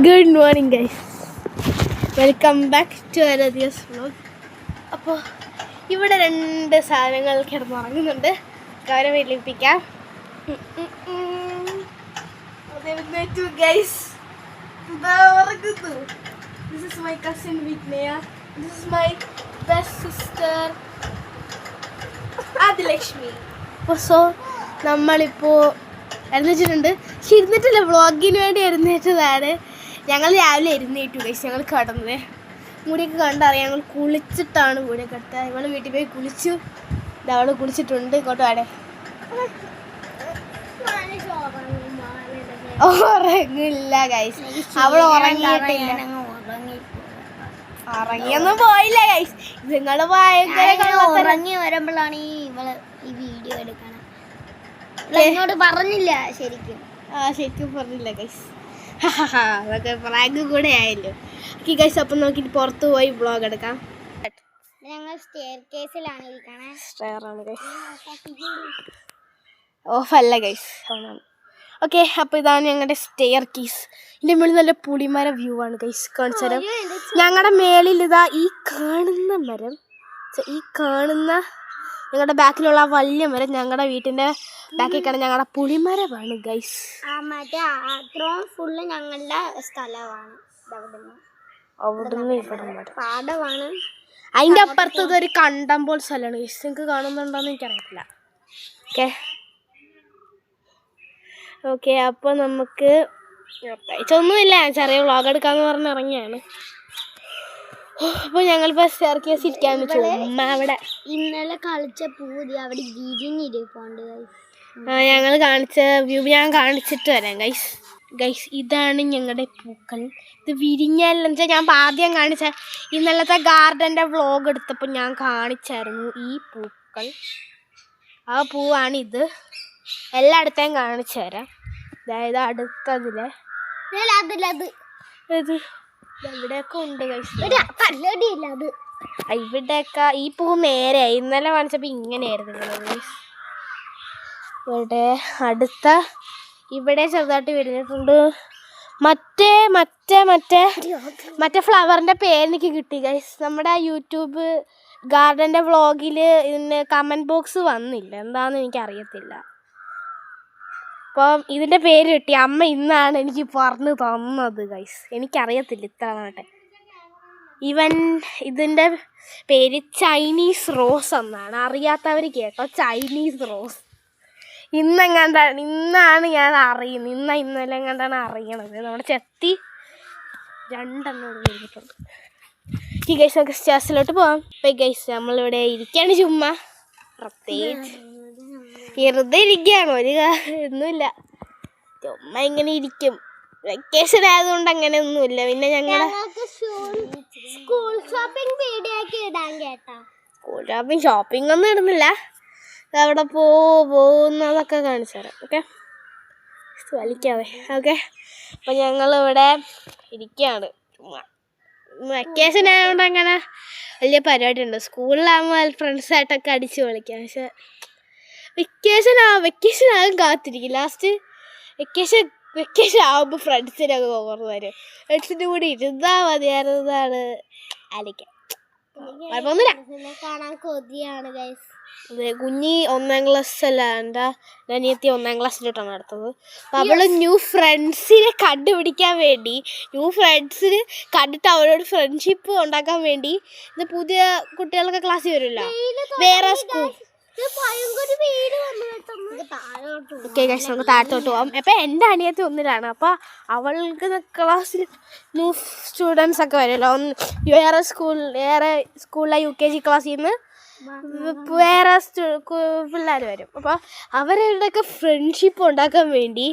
Good morning guys, welcome back to Aradhya's vlog. അപ്പോൾ ഇവിടെ രണ്ട് സാധനങ്ങൾ കിടന്നുറങ്ങുന്നുണ്ട്. അവരെ വെളിപ്പിക്കാം. Guys, this is my cousin Vignaya. This is my best sister Adilakshmi. So നമ്മളിപ്പോൾ എഴുന്നേറ്റിട്ടുണ്ട്. പക്ഷെ ഇരുന്നിട്ടില്ല, വ്ളോഗിന് വേണ്ടി എഴുന്നേറ്റതാണ്. ഞങ്ങൾ രാവിലെ എഴുന്നേറ്റു ഗൈസ്. ഞങ്ങൾ കിടന്നത് മുടിയൊക്കെ കണ്ടറിയാം. ഞങ്ങൾ കുളിച്ചിട്ടാണ് മുടിയൊക്കെ എടുത്തത്. ഇവൾ വീട്ടിൽ പോയി കുളിച്ചു. അവൾ കുളിച്ചിട്ടുണ്ട്. ഇങ്ങോട്ട് വാടേ. ഉറങ്ങില്ല ഗൈസ്, അവൾ ഉറങ്ങിയിട്ടില്ല. ഉറങ്ങിയൊന്നും പോയില്ല ഗൈസ്. നിങ്ങൾ ഭയങ്കര ഉറങ്ങി വരുമ്പോഴാണ് ഇവള് ഈ വീഡിയോ എടുക്കണം. എന്നോട് പറഞ്ഞില്ല ശരിക്കും. ശരിക്കും പറഞ്ഞില്ല ഗൈസ്. അതൊക്കെ പ്രാങ്ക് കൂടെ ആയല്ലോ. ഓക്കെ ഗൈസ്, അപ്പം നോക്കിയിട്ട് പുറത്ത് പോയി വ്ളോഗ് എടുക്കാം. ഞങ്ങൾ സ്റ്റെയർ കേസിലാണ് ഇരിക്കണേ. സ്റ്റെയറാണ് ഗൈസ്, ഓഫല്ല ഗൈസ്. ഓക്കെ, അപ്പോൾ ഇതാണ് ഞങ്ങളുടെ സ്റ്റെയർ കേസ്. ഇതിൻ്റെ മുകളിൽ നല്ല പുളിമര വ്യൂ ആണ് ഗൈസ്. കാണിച്ചു തരാം. ഞങ്ങളുടെ മേളിൽ ഇതാ ഈ കാണുന്ന മരം, ഈ കാണുന്ന ഞങ്ങളുടെ ബാക്കിലുള്ള ആ വലിയ മരം ഞങ്ങളുടെ വീട്ടിൻ്റെ ബാക്കിൽ കാണാൻ ഞങ്ങളുടെ പുളിമരമാണ് ഗൈസ്. മറ്റേ അത്രയും ഫുള്ള് ഞങ്ങളുടെ സ്ഥലമാണ്. അവിടുന്ന് ഇവിടെ പാടമാണ്. അതിൻ്റെ അപ്പുറത്തത് ഒരു കണ്ടമ്പോൾ സ്ഥലമാണ് ഗൈസ്. നിങ്ങൾക്ക് കാണുന്നുണ്ടോയെന്ന് എനിക്കറിയത്തില്ല. ഓക്കെ അപ്പോൾ നമുക്ക് പ്രത്യേകിച്ചൊന്നുമില്ല, ചെറിയ വ്ളോഗ് എടുക്കാമെന്ന് പറഞ്ഞ് ഇറങ്ങിയാണ്. അപ്പോൾ ഞങ്ങളിപ്പോൾ സ്റ്റെയർ കേസ് ഇരിക്കാൻ വെച്ചു. അവിടെ ഇന്നലെ കളിച്ച പൂതി അവിടെ ഗിരിഞ്ഞിരിപ്പുണ്ട്. ഞങ്ങൾ കാണിച്ച വ്യൂ ഞാൻ കാണിച്ചിട്ട് വരാം ഗൈസ്. ഗൈസ്, ഇതാണ് ഞങ്ങളുടെ പൂക്കൾ. ഇത് വിരിഞ്ഞാലെന്ന് വെച്ചാൽ ഞാൻ ആദ്യം കാണിച്ച ഇന്നലത്തെ ഗാർഡൻ്റെ വ്ളോഗ് എടുത്തപ്പോൾ ഞാൻ കാണിച്ചായിരുന്നു ഈ പൂക്കൾ. ആ പൂവാണിത്. എല്ലായിടത്തേയും കാണിച്ചു തരാം. അതായത് അടുത്തതിലെ ഇത് ഇവിടെയൊക്കെ ഉണ്ട് ഗൈസ്. ഇവിടെയൊക്കെ ഈ പൂ നേരെയായി. ഇന്നലെ കാണിച്ചപ്പോൾ ഇങ്ങനെയായിരുന്നു ഗൈസ്. ഇവിടെ അടുത്ത ഇവിടെ ചെറുതായിട്ട് വിരിഞ്ഞിട്ടുണ്ട്. മറ്റേ മറ്റേ മറ്റേ മറ്റേ ഫ്ലവറിൻ്റെ പേരെനിക്ക് കിട്ടി ഗൈസ്. നമ്മുടെ യൂട്യൂബ് ഗാർഡൻ്റെ വ്ളോഗിൽ ഇതിന് കമൻറ്റ് ബോക്സ് വന്നില്ല, എന്താണെന്ന് എനിക്കറിയത്തില്ല. അപ്പം ഇതിൻ്റെ പേര് കിട്ടി. അമ്മ ഇന്നാണ് എനിക്ക് പറഞ്ഞു തന്നത് ഗൈസ്. എനിക്കറിയത്തില്ല ഇത്ര നാട്ടെ. ഇതിൻ്റെ പേര് ചൈനീസ് റോസ് എന്നാണ്. അറിയാത്തവർ കേട്ടോ, ചൈനീസ് റോസ്. ഇന്നാണ് ഞാൻ അറിയുന്നത്. ഇന്നലെ എങ്ങാണ്ടാണ് അറിയണത്. നമ്മുടെ ചെത്തി രണ്ടെണ്ണം കഴിഞ്ഞിട്ടുണ്ട്. ഈ ഗൈസ് നമുക്ക് സ്റ്റേഴ്സിലോട്ട് പോകാം. ഇപ്പം ഗൈസ് നമ്മളിവിടെ ഇരിക്കുകയാണ് ചുമ്മാ. പ്രത്യേകിച്ച് വെറുതെ ഇരിക്കുകയാണ്, ഒരു ഒന്നുമില്ല. ചുമ്മാ ഇങ്ങനെ ഇരിക്കും. വെക്കേഷൻ ആയതുകൊണ്ട് അങ്ങനെയൊന്നുമില്ല. പിന്നെ ഞങ്ങളുടെ സ്കൂൾ ഷോപ്പിംഗ് വീഡിയോ ഒക്കെ ഇടാൻ കേട്ടോ. സ്കൂൾ ഷോപ്പിംഗ് ഒന്നും ഇടുന്നില്ല. അവിടെ പോകുന്നതൊക്കെ കാണിച്ചു തരാം. ഓക്കെ, വലിക്കാതെ. ഓക്കെ, അപ്പം ഞങ്ങളിവിടെ ഇരിക്കുകയാണ് ചുമ്മാ. വെക്കേഷൻ ആയതുകൊണ്ട് അങ്ങനെ വലിയ പരിപാടി ഉണ്ട്. സ്കൂളിലാകുമ്പോൾ ഫ്രണ്ട്സായിട്ടൊക്കെ അടിച്ച് വിളിക്കാം. പക്ഷെ വെക്കേഷൻ ആകും കാത്തിരിക്കും. ലാസ്റ്റ് വെക്കേഷൻ ആകുമ്പോൾ ഫ്രണ്ട്സിനൊക്കെ ഓർമ്മ വരും. ഫ്രണ്ട്സിൻ്റെ കൂടി ഇരുന്നാൽ മതിയായിരുന്നതാണ് ആലോചിക്കാം. കുഴപ്പമൊന്നുമില്ല. കാണാൻ കൊതിയാണ് ഗൈസ്. അതെ, കുഞ്ഞി 1ാം ക്ലാസ്സല്ല, എൻ്റെ അനിയത്തി 1ാം ക്ലാസ്സിലോട്ടാണ് അടുത്തത്. അപ്പം അവൾ ന്യൂ ഫ്രണ്ട്സിനെ കണ്ടുപിടിക്കാൻ വേണ്ടി, ന്യൂ ഫ്രണ്ട്സിന് കണ്ടിട്ട് അവരോട് ഫ്രണ്ട്ഷിപ്പ് ഉണ്ടാക്കാൻ വേണ്ടി ഇത് പുതിയ കുട്ടികളൊക്കെ ക്ലാസ്സിൽ വരില്ല, വേറെ സ്കൂൾ. ഓക്കെ ഗൈസ്, നമുക്ക് താഴത്തോട്ട് പോകാം. അപ്പം എൻ്റെ അനിയത്തി 1ലാണ്. അപ്പോൾ അവൾക്ക് ക്ലാസ്സിൽ ന്യൂ സ്റ്റുഡൻസ് ഒക്കെ വരുമല്ലോ. വേറെ സ്കൂളിലെ UKG ക്ലാസ്സിൽ നിന്ന് വേറെ പിള്ളേർ വരും. അപ്പോൾ അവരുടെയൊക്കെ ഫ്രണ്ട്ഷിപ്പ് ഉണ്ടാക്കാൻ വേണ്ടി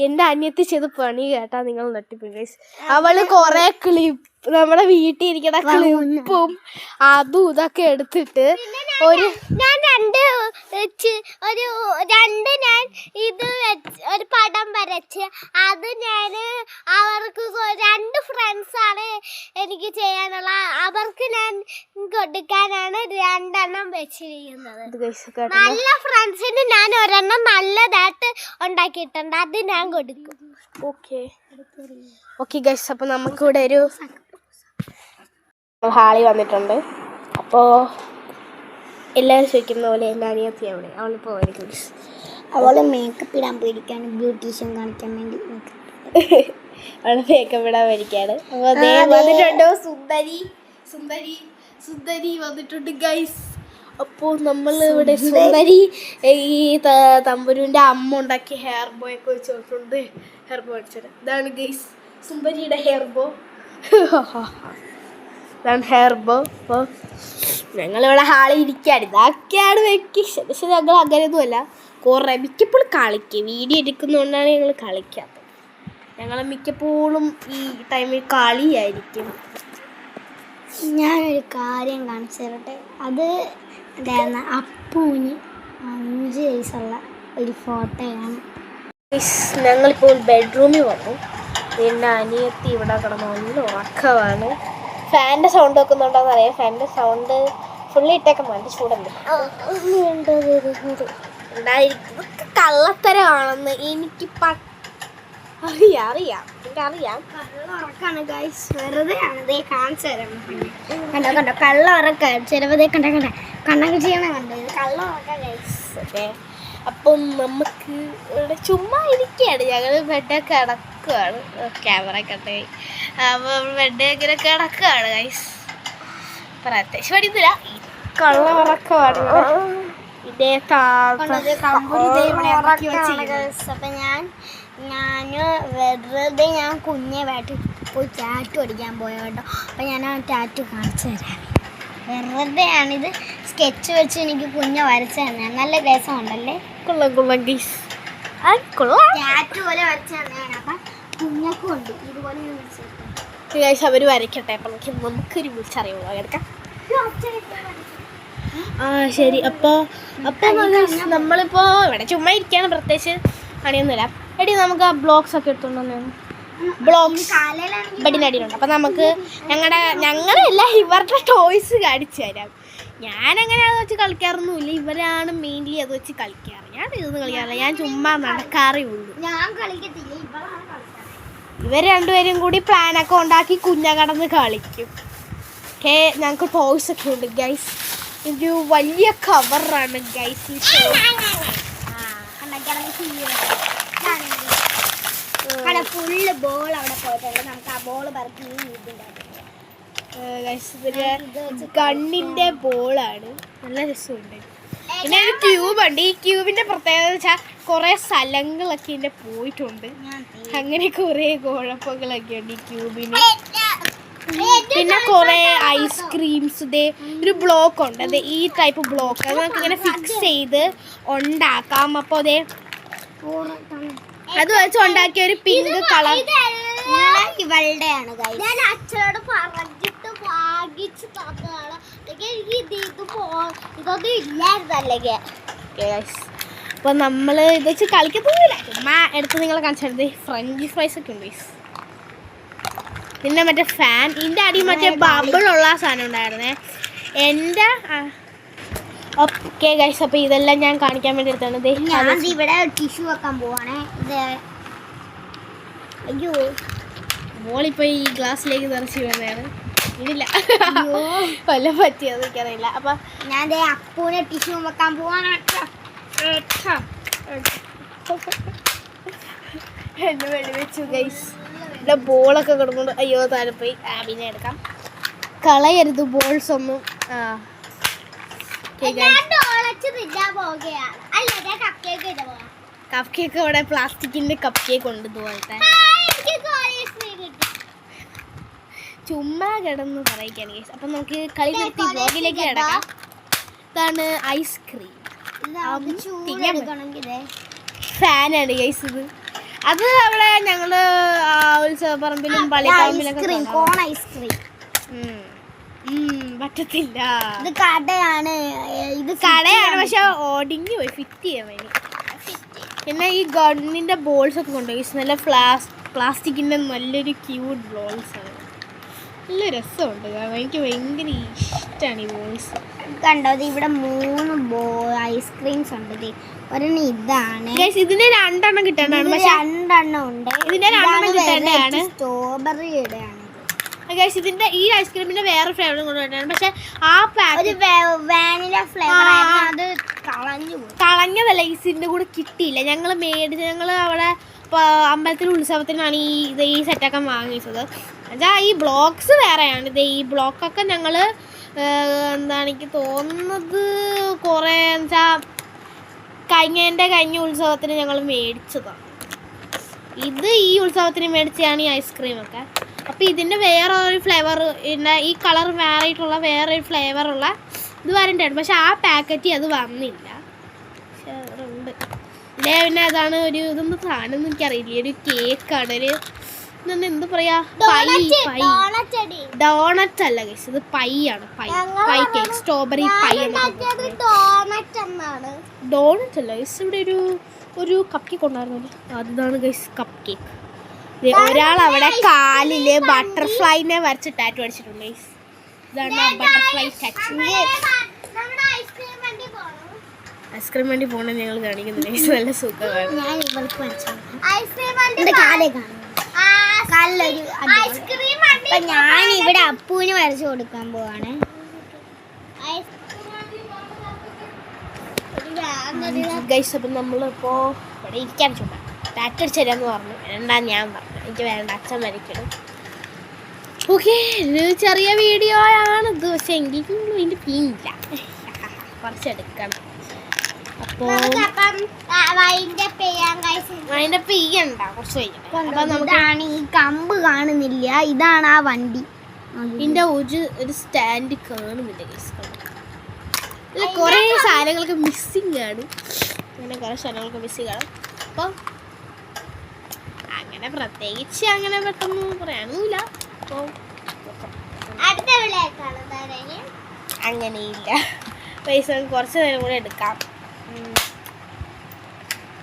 എൻ്റെ അനിയത്തി ചെയ്ത് പണി കേട്ടാൽ നിങ്ങൾ നെട്ടിപ്പോയി ഗൈസ്. അവൾ കുറേ നമ്മുടെ വീട്ടിൽ ഇരിക്കുന്ന ക്ലിപ്പും അതും ഇതൊക്കെ എടുത്തിട്ട് ഒരു പടം വരച്ച് അത് ഞാൻ അവർക്ക് 2 ഫ്രണ്ട്സാണ് എനിക്ക് ചെയ്യാനുള്ള, അവർക്ക് ഞാൻ കൊടുക്കാനാണ് 2 എണ്ണം വെച്ചിരിക്കുന്നത്. നല്ല ഫ്രണ്ട്സിന് ഞാൻ ഒരെണ്ണം നല്ലതായിട്ട് ഉണ്ടാക്കിയിട്ടുണ്ട്, അത് ഞാൻ കൊടുക്കും. ഓക്കെ ഗൈസ്, അപ്പോൾ നമുക്കിവിടെ ഒരു ഹാളി വന്നിട്ടുണ്ട്. അപ്പോൾ എല്ലാവരും ചോദിക്കുന്ന പോലെ എൻ്റെ അനിയത്തി അവിടെ അവളിപ്പോൾ വരും. അവള് മേക്കപ്പ് ഇടാൻ പോയിരിക്കാണ്, ബ്യൂട്ടീഷ്യൻ കാണിക്കാൻ വേണ്ടി അവള് മേക്കപ്പ് ഇടാൻ പോയിരിക്കാണ്. അപ്പോൾ അതേ വന്നിട്ടുണ്ടോ സുന്ദരി വന്നിട്ടുണ്ട് ഗൈസ്. അപ്പോൾ നമ്മൾ ഇവിടെ സുന്ദരി ഈ തമ്പുരുവിൻ്റെ അമ്മ ഉണ്ടാക്കിയ ഹെയർ ബോ ഒക്കെ വെച്ച് കൊടുത്തിട്ടുണ്ട്. ഹെയർ ബോ അടിച്ചത് ഇതാണ് ഗൈസ് സുന്ദരിയുടെ ഹെയർ ബോ. ഇതാണ് ഹെയർ ബോ. അപ്പോൾ ഞങ്ങളിവിടെ ഹാളിൽ ഇരിക്കുകയാണ്. ഇതൊക്കെയാണ് വെക്കേഷൻ. പക്ഷെ ഞങ്ങൾ അങ്ങനെയൊന്നുമല്ല, കുറേ മിക്കപ്പോഴും കളിക്കും. വീഡിയോ എടുക്കുന്നതുകൊണ്ടാണ് ഞങ്ങൾ കളിക്കാത്തത്. ഞങ്ങൾ മിക്കപ്പോഴും ഈ ടൈമിൽ കളിയായിരിക്കും. ഞാനൊരു കാര്യം കാണിച്ചു തരട്ടെ. അത് എന്തായിരുന്നു, അപ്പൂന് 5 വയസ്സുള്ള ഒരു ഫോട്ടോയാണ്. ഞങ്ങളിപ്പോൾ ബെഡ്റൂമിൽ വന്നു. പിന്നെ അനിയത്തി ഇവിടെ കിടന്ന് നല്ല ഉറക്കമാണ്. ഫാനിൻ്റെ സൗണ്ട് വെക്കുന്നുണ്ടോയെന്ന് അറിയാം. ഫാനിൻ്റെ സൗണ്ട് ഫുള്ളി ഇട്ടേക്കാൻ വേണ്ടി ചൂടല്ലേ ഉണ്ടായിരിക്കും. ഇതൊക്കെ കള്ളത്തരമാണെന്ന് എനിക്കിപ്പം അറിയാം. ഉറക്കാണ് ഗൈസ്, വെറുതെ ആണ് കാണിച്ചു തരാം. കണ്ടോ കള്ള ഉറക്കം ചെറുതെ കണ്ണൊക്കെ ചെയ്യണം. കണ്ടോ ഇത് കള്ള ഉറക്കം ഗൈസ്. ഓക്കെ, അപ്പം നമുക്ക് ഇവിടെ ചുമ്മാ ഇരിക്കുകയാണ്. ഞങ്ങൾ ബെഡൊക്കെ കിടക്കുകയാണ്. ക്യാമറ കണ്ടേ. അപ്പോൾ ബെഡ് ഇങ്ങനെ കിടക്കുകയാണ് ഗൈസ്. പ്രത്യേകിച്ച് പഠിക്കുന്നില്ല, കള്ള ഉറക്കമാണ്. ഇതേ അപ്പം ഞാൻ വെറുതെ കുഞ്ഞെ വേട്ടി പോയി ടാറ്റു അടിക്കാൻ പോയ കേട്ടോ. അപ്പം ഞാൻ ആ ടാറ്റു കാണിച്ചു തരാം. വെറുതെയാണിത്, സ്കെച്ച് വെച്ച് എനിക്ക് കുഞ്ഞെ വരച്ചു തന്നെയാണ്. നല്ല രസമുണ്ടല്ലേ? കൊള്ളാം ഗൈസ്, ടാറ്റു പോലെ വരച്ചു തന്നെയാണ്. അപ്പം കുഞ്ഞക്കും ഉണ്ട് ഇതുപോലെ ഗൈസ്. അവർ വരയ്ക്കട്ടെ. അപ്പം നമുക്കൊരു വിളിച്ചറിയുള്ളൂ എടുക്കാം. ശരി. അപ്പോൾ നമ്മളിപ്പോൾ ഇവിടെ ചുമ്മാ ഇരിക്കുകയാണ്. പ്രത്യേകിച്ച് പണിയൊന്നുമില്ല. എടി നമുക്ക് ആ ബ്ലോഗ്സ് ഒക്കെ എടുത്തോണ്ട് ബ്ലോഗ്സ് ബെഡിനടിയിലുണ്ട്. അപ്പം നമുക്ക് ഞങ്ങളല്ല ഇവരുടെ ടോയ്സ് കാണിച്ചു തരാം. ഞാനങ്ങനെ അത് വെച്ച് കളിക്കാറൊന്നുമില്ല. ഇവരാണ് മെയിൻലി അത് വെച്ച് കളിക്കാറ്. ഞാൻ ഇതൊന്നും കളിക്കാറില്ല. ഞാൻ ചുമ്മാ നടക്കാറേ ഉള്ളൂ. ഇവർ രണ്ടുപേരും കൂടി പ്ലാനൊക്കെ ഉണ്ടാക്കി കുഞ്ഞ കളിക്കും. ഓക്കെ, ഞങ്ങൾക്ക് ടോയ്സ് ഒക്കെ ഉണ്ട് ഗൈസ്. ഒരു വലിയ കവറാണ് ഗൈസ്. ഫുള്ള് ബോൾ അവിടെ പോയിട്ടുണ്ട്. നമുക്ക് ആ ബോൾ പറക്കി ഗണ്ണിന്റെ ബോളാണ്. നല്ല രസമുണ്ട്. പിന്നെ ഒരു ക്യൂബുണ്ട്. ഈ ക്യൂബിന്റെ പ്രത്യേകത വെച്ചാൽ കുറെ സ്ഥലങ്ങളൊക്കെ ഇതിന്റെ പോയിട്ടുണ്ട്. അങ്ങനെ കുറെ കുഴപ്പങ്ങളൊക്കെ ഉണ്ട് ഈ ക്യൂബിന്. പിന്നെ കുറെ ഐസ്ക്രീംസ്. ഇതേ ഒരു ബ്ലോക്ക് ഉണ്ട്. അതെ ഈ ടൈപ്പ് ബ്ലോക്ക്. അത് നമുക്ക് ഇങ്ങനെ ഫിക്സ് ചെയ്ത് ഉണ്ടാക്കാം. അപ്പോൾ അതെ അത് വെച്ച് ഉണ്ടാക്കിയ ഒരു പിങ്ക് കളർ ഇവളുടെയാണ്. ഞാൻ അച്ഛനോട് പറഞ്ഞിട്ട് വാങ്ങിച്ച് തന്നതാണ്. ഇതൊന്നും ഇല്ലായിരുന്നല്ലേ. അപ്പോൾ നമ്മൾ ഇത് വെച്ച് കളിക്കത്തൊന്നുമില്ല. ചുമ്മാ എടുത്ത് നിങ്ങളെ കാണിച്ചത് ഫ്രഞ്ച് ഫ്രൈസ് ഒക്കെ ഉണ്ട്. പിന്നെ മറ്റേ ഫാൻ, ഇതിൻ്റെ അടി മറ്റേ ബബിളുള്ള സാധനം ഉണ്ടായിരുന്നേ എൻ്റെ. ഓക്കെ ഗൈസ്, അപ്പോൾ ഇതെല്ലാം ഞാൻ കാണിക്കാൻ വേണ്ടി എടുത്താണ്. ഇവിടെ ടിഷ്യൂ വെക്കാൻ പോവാണേ. അയ്യോ, മോളിപ്പോൾ ഈ ഗ്ലാസ്സിലേക്ക് നിറച്ച് വരുന്നതാണ്. ഇല്ല കൊല്ലം പറ്റിയത് എനിക്കറിയില്ല. അപ്പം ഞാൻ അപ്പൂനെ ടിഷ്യൂ വെക്കാൻ പോവാണ്. എന്നെ വെടി വെച്ചു ഗൈസ്. ഇവിടെ ബോളൊക്കെ കിടക്കുന്നുണ്ട്. അയ്യോ, താഴെ പോയി. പിന്നെ എടുക്കാം. കളയരുത് ബോൾസ് ഒന്നും. കപ്പ് കേക്ക് ഇവിടെ പ്ലാസ്റ്റിക്കിന്റെ കപ്പ് കേക്ക് ഉണ്ട്. ഇതുപോലത്തെ ചുമ്മാ കിടന്ന് പറയിക്കാണ് ഗൈസ്. അപ്പം നമുക്ക് കളി നിർത്തി ബ്ലോഗിലേക്ക് കിടക്കാം. ഇതാണ് ഐസ്ക്രീം. ഫാനാണ് ഗൈസ് ഇത്. അത് അവിടെ ഞങ്ങള് ഉത്സവപ്പറമ്പിലും പള്ളിപ്പറമ്പിലൊക്കെ പറ്റത്തില്ല. ഇത് കടയാണ്. പക്ഷെ ഒടിഞ്ഞു പോയി. ഫിറ്റ് ചെയ്യാൻ വേണ്ടി. പിന്നെ ഈ ഗണ്ണിന്റെ ബോൾസ് ഒക്കെ കൊണ്ടുപോയി. നല്ല പ്ലാസ്റ്റിക്കിന്റെ നല്ലൊരു ക്യൂട്ട് ബോൾസ് ആണ്. നല്ല രസമുണ്ട്. കാരണം എനിക്ക് ഭയങ്കര ഇഷ്ടമാണ് ഈ ബോൾസ്. കണ്ടോ ഇവിടെ 3 ഐസ്ക്രീംസ് ഉണ്ട്. ഒരെണ്ണം ഇതാണ്. ഇതിന് 2 എണ്ണം കിട്ടേണ്ടതാണ്. പക്ഷെ 2 എണ്ണം ഉണ്ട്. ഇതിന്റെ 2 എണ്ണം കിട്ടേണ്ടതാണ്. സ്ട്രോബെറിയുടെ ആണ്. ഇതിന്റെ ഈ ഐസ്ക്രീമിന്റെ വേറെ ഫ്ലേവറും കൊണ്ടുവരാണ്. പക്ഷെ ആ ഒരു വാനില ഫ്ലേവർ ആയിരുന്നു. അത് കളഞ്ഞതല്ല, ഇതിന്റെ കൂടെ കിട്ടിയില്ല. ഞങ്ങൾ അവിടെ അമ്പലത്തിൽ ഉത്സവത്തിനാണ് ഈ സെറ്റൊക്കെ വാങ്ങിച്ചത്. എന്നുവെച്ചാൽ ഈ ബ്ലോക്സ് വേറെയാണ്. ഈ ബ്ലോക്കൊക്കെ ഞങ്ങൾ എന്താണ് എനിക്ക് തോന്നുന്നത് കുറേ എന്നുവെച്ചാൽ കഴിഞ്ഞ ഉത്സവത്തിന് ഞങ്ങൾ മേടിച്ചതാണ്. ഇത് ഈ ഉത്സവത്തിന് മേടിച്ചതാണ് ഈ ഐസ്ക്രീമൊക്കെ. അപ്പോൾ ഇതിൻ്റെ വേറെ ഒരു ഫ്ലേവർ, പിന്നെ ഈ കളർ വേറെയായിട്ടുള്ള വേറൊരു ഫ്ലേവറുള്ള ഇത് വരണ്ടായിരുന്നു. പക്ഷെ ആ പാക്കറ്റിൽ അത് വന്നില്ല. പക്ഷെ ഉണ്ട്. പിന്നെ അതാണ് ഒരു ഇതൊന്നും സാധനം ഒന്നും എനിക്കറിയില്ല. ഒരു കേക്കാണ്. ഒരു എന്താ പറയാ, ഡോണറ്റ് അല്ല ഗൈസ്, ഇത് പൈ ആണ്. Pie cake, strawberry pie. Doughnut അല്ല ഗൈസ്. ഇവിടെ ഒരു കപ്പ് കേക്ക് ഉണ്ടായിരുന്നു. അതാണ് ഗൈസ് കപ്പ് കേക്ക്. ഒരാൾ അവിടെ കാലില് ബട്ടർഫ്ലൈനെ വരച്ച് ടാറ്റു അടിച്ചിട്ടുണ്ട് ഗൈസ്. ഇതാണ് ബട്ടർഫ്ലൈ ടാറ്റു. ഐസ്ക്രീം വണ്ടി പോകണം ഞങ്ങൾ കാണിക്കുന്നുണ്ട് ഗൈസ്. നല്ല സുഖമാണ്. ഞാൻ ഇവിടെ അപ്പൂന് വരച്ചു കൊടുക്കാൻ പോവാണ്. ഗൈസ് അപ്പം നമ്മളിപ്പോ ഇവിടെ ഇരിക്കാൻ ചുമ്മാ ടാറ്റ അടിച്ച് തരാന്ന് പറഞ്ഞു. വേണ്ട, ഞാൻ പറഞ്ഞു എനിക്ക് വേണ്ട, അച്ഛൻ വരയ്ക്കണം. ഓക്കെ, ഒരു ചെറിയ വീഡിയോ ആണിത്. പക്ഷെ എങ്കിലും ഇതിൻ്റെ ഫീലില്ല, കുറച്ചെടുക്കണം. അപ്പോൾ അതിൻ്റെ പെയ്യണ്ട, കുറച്ച് കഴിയണം. ഈ കമ്പ് കാണുന്നില്ല, ഇതാണ് ആ വണ്ടി. ഇതിൻ്റെ ഒരു സ്റ്റാൻഡ് കാണുന്നില്ല ഗൈസ്. ഇതിൽ കുറേ സാധനങ്ങൾക്ക് മിസ്സിങ് ആണ്. അങ്ങനെ കുറേ സാധനങ്ങൾക്ക് മിസ്സിങ് ആണ്. അപ്പോൾ അങ്ങനെ പ്രത്യേകിച്ച് അങ്ങനെ പെട്ടെന്ന് പറയാനൊന്നുമില്ല. അപ്പോൾ അങ്ങനെയില്ല. പൈസ കുറച്ച് നേരം കൂടെ എടുക്കാം.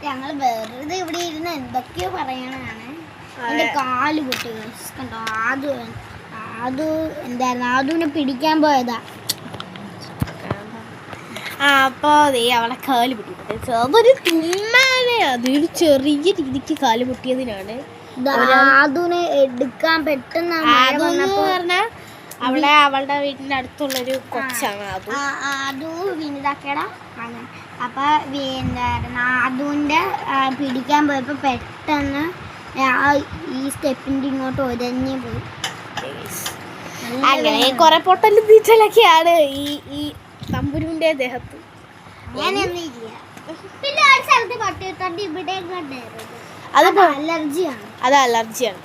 ഞങ്ങൾ വെറുതെ ഇവിടെ ഇരുന്ന് എന്തൊക്കെയോ പറയണതാണ്. എൻ്റെ കാല് പൊട്ടി കണ്ടോ. അത് എന്തായിരുന്നു, അതുവിനെ പിടിക്കാൻ പോയതാ. അപ്പോൾ അവളെ കാല് പൊട്ടിയിട്ട് അതൊരു തുമ്മലേ, അതൊരു ചെറിയ രീതിക്ക് കാല് പൊട്ടിയതിനാണ്. അതിനെ എടുക്കാൻ പെട്ടെന്ന് പറഞ്ഞാൽ അവളുടെ വീട്ടിൻ്റെ അടുത്തുള്ളൊരു കൊച്ചാണ് അത് വിനിതാക്കടാ. അപ്പൊ എന്തായിരുന്നു, അതുകൊണ്ട് പിടിക്കാൻ പോയപ്പോ പെട്ടെന്ന് ഈ സ്റ്റെപ്പിൻ്റെ ഇങ്ങോട്ട് ഒരഞ്ഞു പോയി. അങ്ങനെ കുറെ പൊട്ടലും തീറ്റലൊക്കെയാണ് ഈ തമ്പുരുവിന്റെ ദേഹത്ത്. അത് അലർജിയാണ്.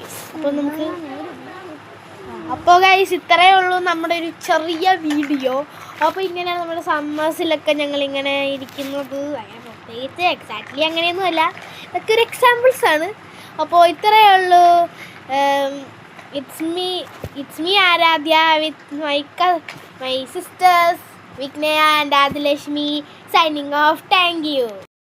അപ്പോൾ ഗൈസ് ഇത്രയേ ഉള്ളൂ നമ്മുടെ ഒരു ചെറിയ വീഡിയോ. അപ്പോൾ ഇങ്ങനെയാണ് നമ്മുടെ സമ്മേഴ്സിലൊക്കെ ഞങ്ങളിങ്ങനെ ഇരിക്കുന്നത്. അങ്ങനെ പ്രത്യേകിച്ച് എക്സാക്ട്ലി അങ്ങനെയൊന്നുമല്ല, ഇതൊക്കെ ഒരു എക്സാമ്പിൾസ് ആണ്. അപ്പോൾ ഇത്രയേ ഉള്ളൂ. It's me Aradhya with my sisters Viknaya and Adilashmi signing off. Thank you.